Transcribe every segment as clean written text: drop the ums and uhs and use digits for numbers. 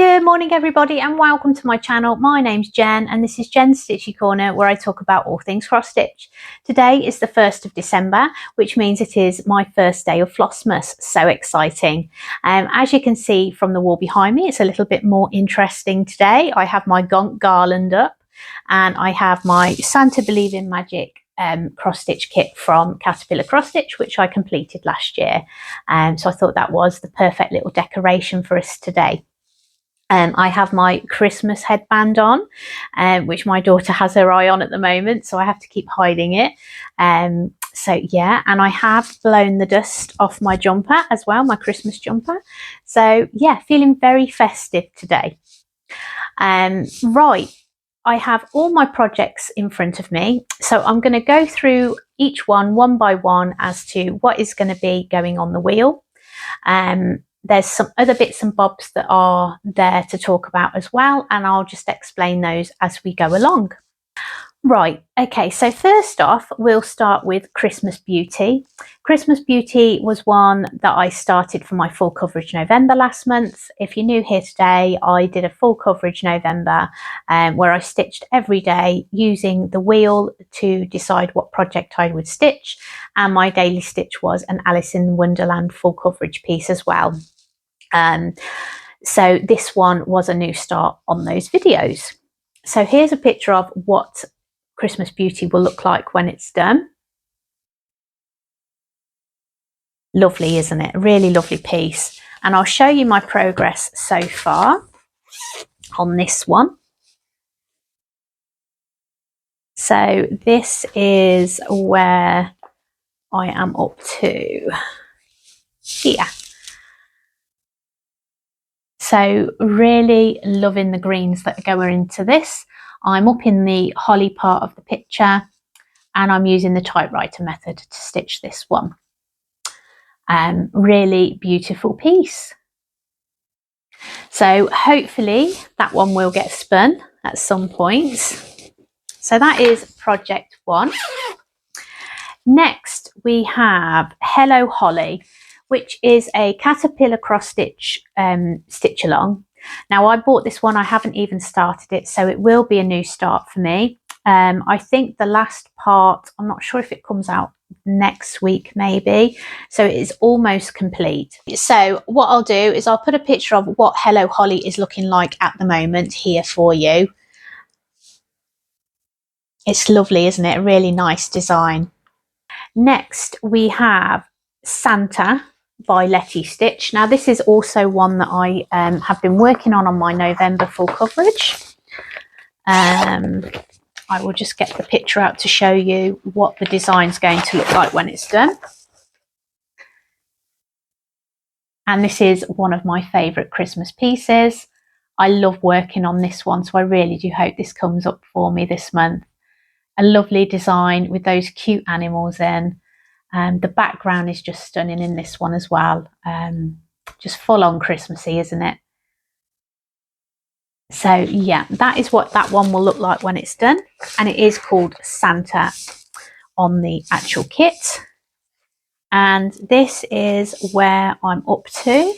Good morning everybody and welcome to my channel. My name's Jen and this is Jen's Stitchy Corner, where I talk about all things cross stitch. Today is the 1st of December, which means it is my first day of Flossmas. So exciting. As you can see from the wall behind me, it's a little bit more interesting today. I have my gonk garland up and I have my Santa Believe in Magic cross stitch kit from Caterpillar Cross Stitch, which I completed last year. So I thought that was the perfect little decoration for us today. I have my Christmas headband on, which my daughter has her eye on at the moment, so I have to keep hiding it. So yeah, and I have blown the dust off my jumper as well, my Christmas jumper. So yeah, feeling very festive today. Right, I have all my projects in front of me, so I'm going to go through each one by one as to what is going to be going on the wheel. There's some other bits and bobs that are there to talk about as well, and I'll just explain those as we go along. Right, okay, so first off, we'll start with Christmas Beauty. Christmas Beauty was one that I started for my full coverage November last month. If you're new here today, I did a full coverage November where I stitched every day using the wheel to decide what project I would stitch, and my daily stitch was an Alice in Wonderland full coverage piece as well. So this one was a new start on those videos. So here's a picture of what Christmas Beauty will look like when it's done. Lovely, isn't it? Really lovely piece. And I'll show you my progress so far on this one. So this is where I am up to here. So really loving the greens that go into this. I'm up in the holly part of the picture and I'm using the typewriter method to stitch this one. Really beautiful piece. So hopefully that one will get spun at some point. So that is project one. Next we have Hello Holly, which is a Caterpillar Cross Stitch stitch along. Now I bought this one, I haven't even started it, so it will be a new start for me. I think the last part, I'm not sure if it comes out next week maybe, so it is almost complete. So what I'll do is I'll put a picture of what Hello Holly is looking like at the moment here for you. It's lovely, isn't it? A really nice design. Next we have Santa by Letistitch. Now this is also one that I have been working on my November full coverage. I will just get the picture out to show you what the design's going to look like when it's done. And this is one of my favourite Christmas pieces. I love working on this one, so I really do hope this comes up for me this month. A lovely design with those cute animals in. The background is just stunning in this one as well. Just full on Christmassy, isn't it? So yeah, that is what that one will look like when it's done. And it is called Santa on the actual kit. And this is where I'm up to.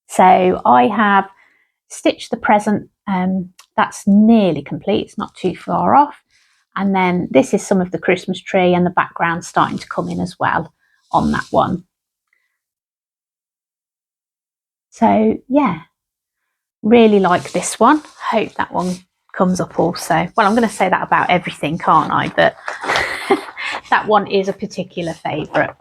So I have stitched the present. That's nearly complete. It's not too far off. And then this is some of the Christmas tree and the background starting to come in as well on that one. So yeah, really like this one. Hope that one comes up also. Well, I'm going to say that about everything, can't I? But that one is a particular favourite.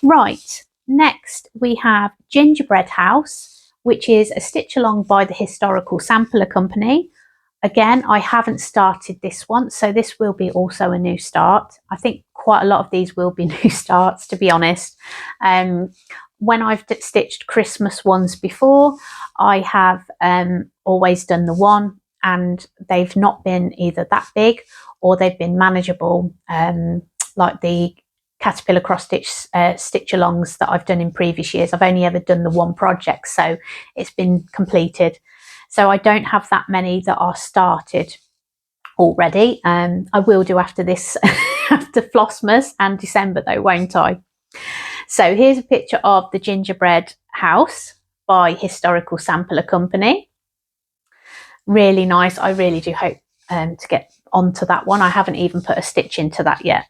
Right, next we have Gingerbread House, which is a stitch along by the Historical Sampler Company. Again, I haven't started this one, so this will be also a new start. I think quite a lot of these will be new starts, to be honest. When I've stitched Christmas ones before, I have always done the one, and they've not been either that big or they've been manageable, like the Caterpillar Cross Stitch stitch alongs that I've done in previous years. I've only ever done the one project, so it's been completed. So I don't have that many that are started already. I will do after this, after Flossmas and December though, won't I? So here's a picture of the gingerbread house. by Historical Sampler Company. Really nice. I really do hope to get onto that one. I haven't even put a stitch into that yet.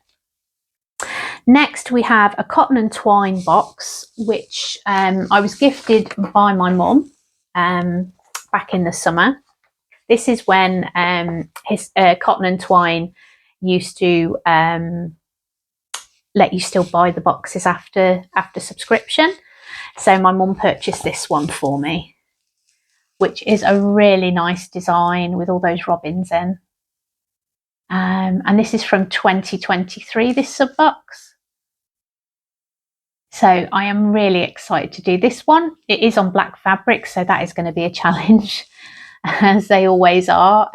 Next we have a cotton and twine box, which I was gifted by my mum back in the summer. This is when cotton and twine used to let you still buy the boxes after subscription. So my mum purchased this one for me, which is a really nice design with all those robins in. And this is from 2023, this sub box. So I am really excited to do this one. It is on black fabric, so that is going to be a challenge, as they always are.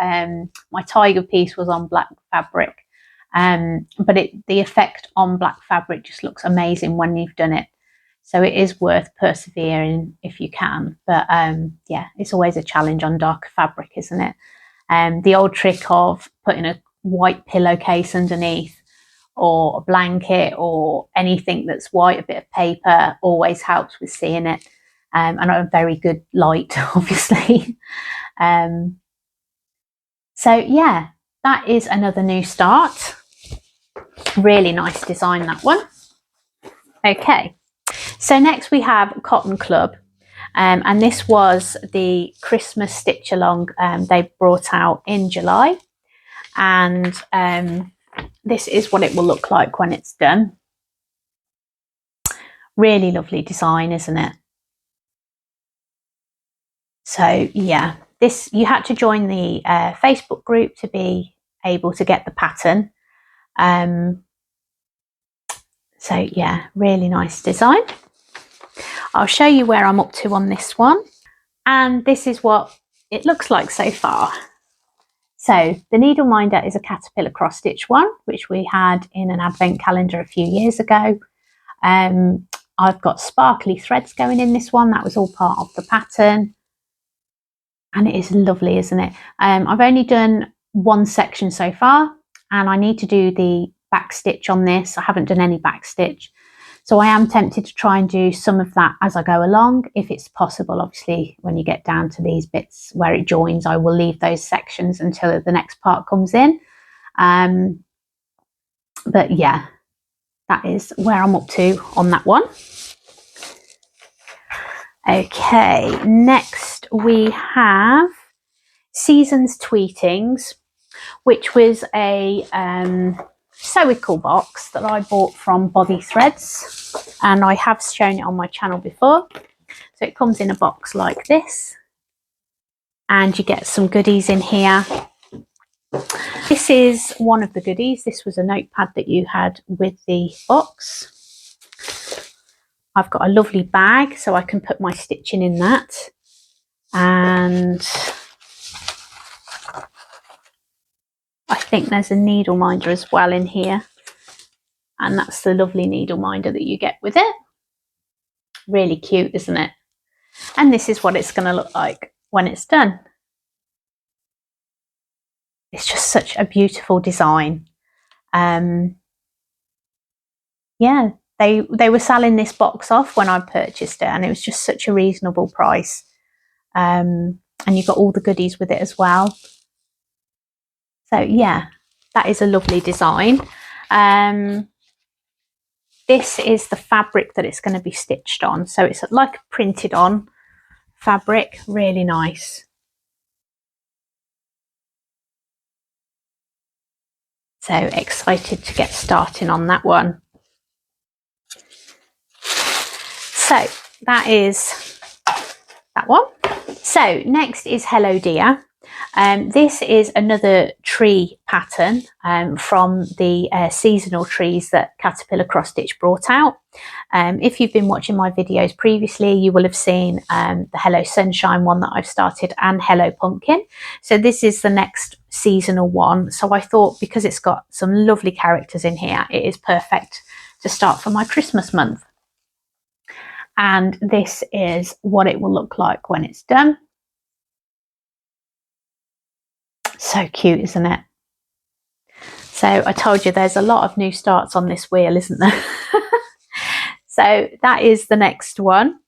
My tiger piece was on black fabric, but the effect on black fabric just looks amazing when you've done it. So it is worth persevering if you can. But yeah, it's always a challenge on darker fabric, isn't it? The old trick of putting a white pillowcase underneath, or a blanket, or anything that's white, a bit of paper, always helps with seeing it. And a very good light, obviously. So yeah, that is another new start. Really nice design, that one. Okay, so next we have Cotton Club, and this was the Christmas stitch along they brought out in July, and this is what it will look like when it's done. Really lovely design, isn't it? So yeah, this, you had to join the Facebook group to be able to get the pattern. So yeah, really nice design. I'll show you where I'm up to on this one. And this is what it looks like so far. So the needle minder is a caterpillar cross stitch one, which we had in an advent calendar a few years ago. I've got sparkly threads going in this one. That was all part of the pattern. And it is lovely, isn't it? I've only done one section so far, and I need to do the back stitch on this. I haven't done any back stitch. So I am tempted to try and do some of that as I go along, if it's possible. Obviously, when you get down to these bits where it joins, I will leave those sections until the next part comes in. But yeah, that is where I'm up to on that one. Okay, next we have Seasons Tweetings, which was a sewical box that I bought from Bothy Threads, and I have shown it on my channel before. So it comes in a box like this, and you get some goodies in here. This is one of the goodies. This was a notepad that you had with the box. I've got a lovely bag, so I can put my stitching in that. And I think there's a needle minder as well in here. And that's the lovely needle minder that you get with it. Really cute, isn't it? And this is what it's going to look like when it's done. It's just such a beautiful design. Yeah, they were selling this box off when I purchased it, and it was just such a reasonable price. And you got all the goodies with it as well. So yeah, that is a lovely design. This is the fabric that it's going to be stitched on. So it's like printed on fabric, really nice. So excited to get starting on that one. So that is that one. So next is Hello Dear. This is another tree pattern from the seasonal trees that Caterpillar Cross Stitch brought out. If you've been watching my videos previously, you will have seen the Hello Sunshine one that I've started, and Hello Pumpkin. So this is the next seasonal one. So I thought, because it's got some lovely characters in here, it is perfect to start for my Christmas month. And this is what it will look like when it's done. So cute, isn't it? So I told you there's a lot of new starts on this wheel, isn't there? So that is the next one.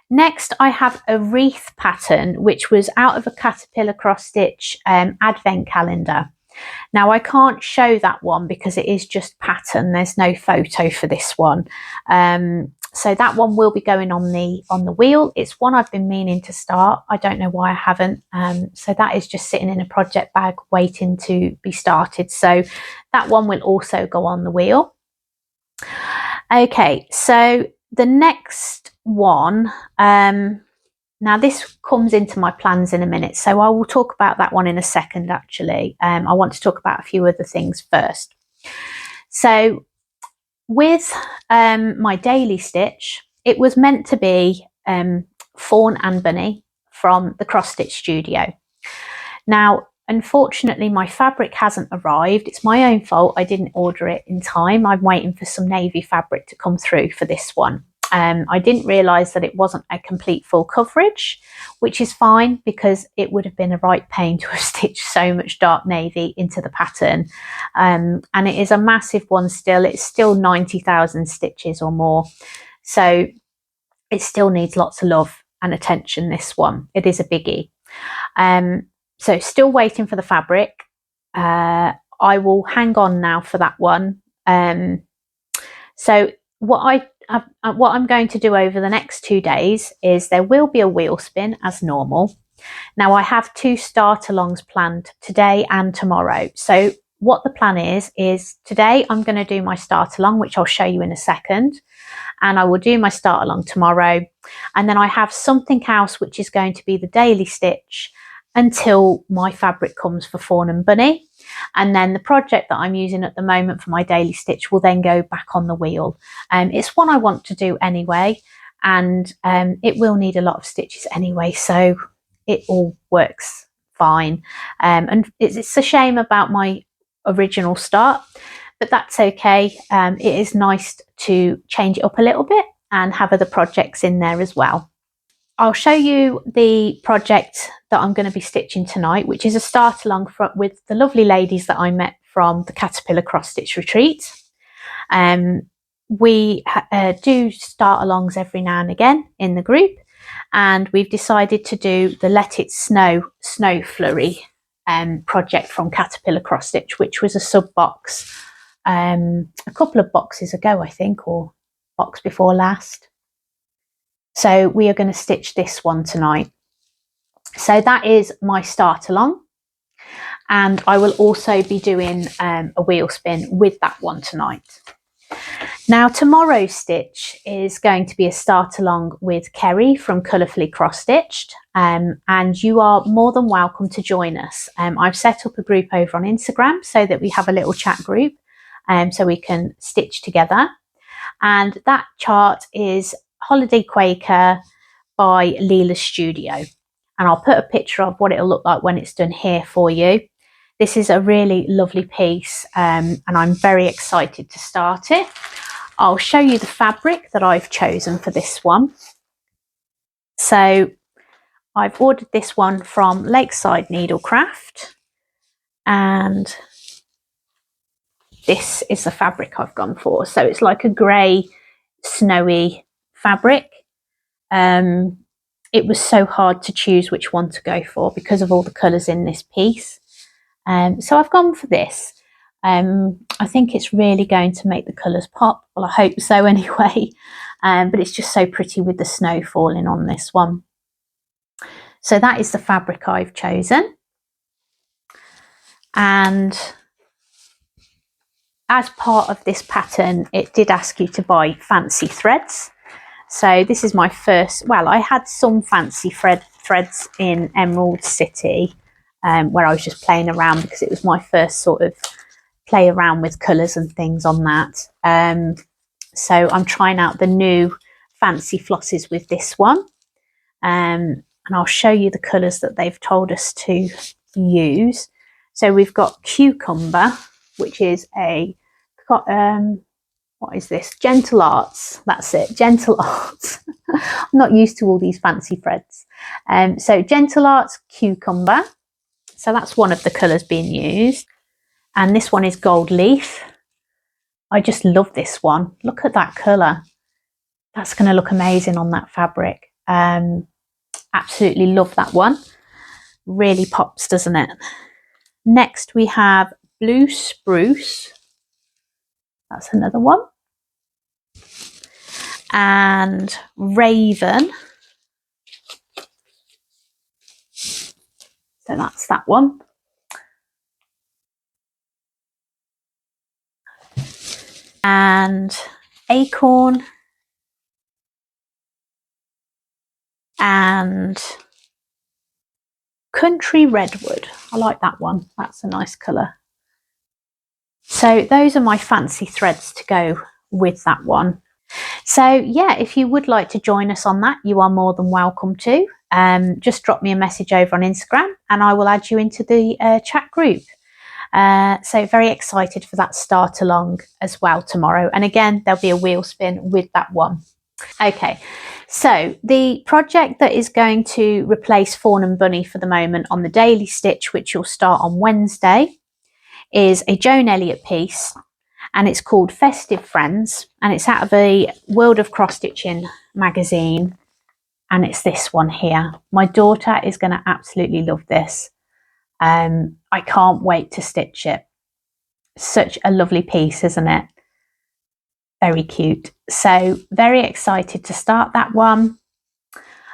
Next, I have a wreath pattern, which was out of a Caterpillar cross stitch advent calendar. Now I can't show that one because it is just pattern. There's no photo for this one. So that one will be going on the wheel. It's one I've been meaning to start. I don't know why I haven't. So that is just sitting in a project bag waiting to be started. So that one will also go on the wheel. Okay, so the next one, now this comes into my plans in a minute, so I will talk about that one in a second actually. I want to talk about a few other things first. So with my daily stitch, it was meant to be Fawn and Bunny from the Cross Stitch Studio. Now, unfortunately, my fabric hasn't arrived. It's my own fault. I didn't order it in time. I'm waiting for some navy fabric to come through for this one. I didn't realise that it wasn't a complete full coverage, which is fine because it would have been a right pain to have stitched so much dark navy into the pattern. And it is a massive one still. It's still 90,000 stitches or more. So it still needs lots of love and attention, this one. It is a biggie. So still waiting for the fabric. I will hang on now for that one. So what I'm going to do over the next 2 days is there will be a wheel spin as normal. Now I have 2 start alongs planned today and tomorrow. So what the plan is today I'm going to do my start along, which I'll show you in a second, and I will do my start along tomorrow, and then I have something else which is going to be the daily stitch until my fabric comes for Fawn and Bunny. And then the project that I'm using at the moment for my daily stitch will then go back on the wheel. It's one I want to do anyway, and it will need a lot of stitches anyway, so it all works fine. And it's a shame about my original start, but that's okay. It is nice to change it up a little bit and have other projects in there as well. I'll show you the project that I'm going to be stitching tonight, which is a start along with the lovely ladies that I met from the Caterpillar Cross Stitch Retreat. We do start alongs every now and again in the group, and we've decided to do the Let It Snow Flurry project from Caterpillar Cross Stitch, which was a sub box a couple of boxes ago, I think, or box before last. So we are going to stitch this one tonight. So that is my start along, and I will also be doing a wheel spin with that one tonight. Now tomorrow's stitch is going to be a start along with Kerry from Colourfully Cross Stitched, and you are more than welcome to join us. I've set up a group over on Instagram so that we have a little chat group, so we can stitch together, and that chart is Holiday Quaker by Lilas Studio, and I'll put a picture of what it'll look like when it's done here for you. This is a really lovely piece, and I'm very excited to start it. I'll show you the fabric that I've chosen for this one. So I've ordered this one from Lakeside Needlecraft, and this is the fabric I've gone for. So it's like a grey snowy fabric. It was so hard to choose which one to go for because of all the colours in this piece. So I've gone for this. I think it's really going to make the colours pop. Well, I hope so anyway. But it's just so pretty with the snow falling on this one. So that is the fabric I've chosen. And as part of this pattern, it did ask you to buy fancy threads. So this is my first, well, I had some fancy threads in Emerald City where I was just playing around because it was my first sort of play around with colours and things on that. So I'm trying out the new fancy flosses with this one. And I'll show you the colours that they've told us to use. So we've got Cucumber, which is a, what is this? Gentle Arts. That's it, Gentle Arts. I'm not used to all these fancy threads. So Gentle Arts Cucumber. So that's one of the colours being used. And this one is Gold Leaf. I just love this one. Look at that colour. That's going to look amazing on that fabric. Absolutely love that one. Really pops, doesn't it? Next we have Blue Spruce. That's another one. And Raven. So that's that one. And Acorn. And Country Redwood. I like that one. That's a nice colour. So those are my fancy threads to go with that one. So yeah, if you would like to join us on that, you are more than welcome to. Just drop me a message over on Instagram and I will add you into the chat group. So very excited for that start along as well tomorrow. And again, there'll be a wheel spin with that one. Okay, so the project that is going to replace Fawn and Bunny for the moment on the Daily Stitch, which will start on Wednesday, is a Joan Elliott piece, and it's called Festive Friends, and it's out of a World of Cross Stitching magazine, and it's this one here. My daughter is going to absolutely love this. I can't wait to stitch it. Such a lovely piece, isn't it? Very cute. So very excited to start that one.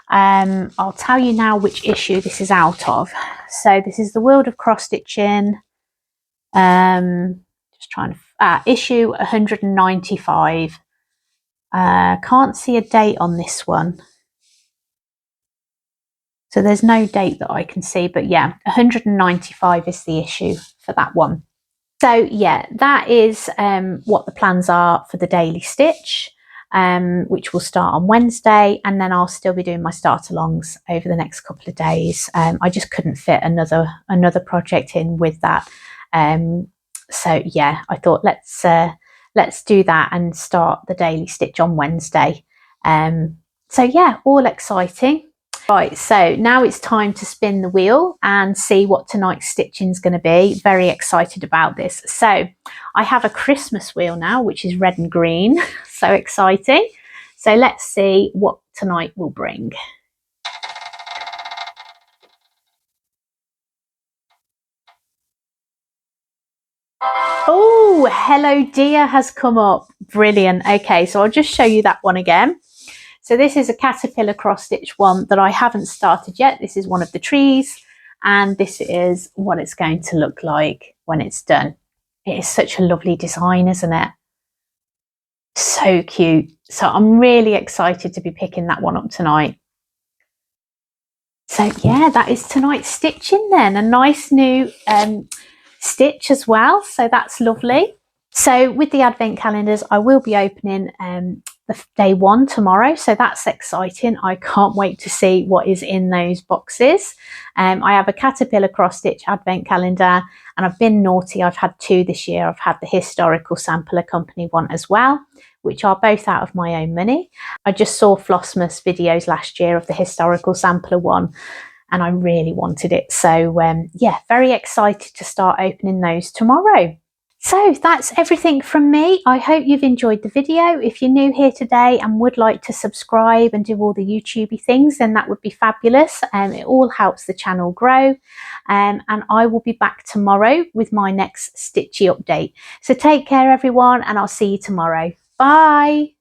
I'll tell you now which issue this is out of. So this is the World of Cross Stitching. Just trying to issue 195. Can't see a date on this one. So there's no date that I can see, but yeah, 195 is the issue for that one. So yeah, that is what the plans are for the Daily Stitch, which will start on Wednesday, and then I'll still be doing my start-alongs over the next couple of days. I just couldn't fit another project in with that. So yeah, I thought let's do that and start the Daily Stitch on Wednesday. So yeah, all exciting. Right, so now it's time to spin the wheel and see what tonight's stitching is going to be. Very excited about this. So I have a Christmas wheel now, which is red and green. So exciting. So let's see what tonight will bring. Oh, Hello Dear has come up. Brilliant. Okay, so I'll just show you that one again. So this is a caterpillar cross stitch one that I haven't started yet. This is one of the trees, and this is what it's going to look like when it's done. It is such a lovely design, isn't it? So cute. So I'm really excited to be picking that one up tonight. So yeah, that is tonight's stitching then. A nice new stitch as well. So that's lovely. So with the advent calendars, I will be opening the day one tomorrow. So that's exciting. I can't wait to see what is in those boxes. I have a caterpillar cross stitch advent calendar, and I've been naughty. I've had two this year. I've had the historical sampler company one as well, which are both out of my own money. I just saw Flossmas videos last year of the historical sampler one, and I really wanted it. So yeah, very excited to start opening those tomorrow. So that's everything from me. I hope you've enjoyed the video. If you're new here today and would like to subscribe and do all the YouTubey things, then that would be fabulous. It all helps the channel grow. And I will be back tomorrow with my next stitchy update. So take care everyone, and I'll see you tomorrow. Bye.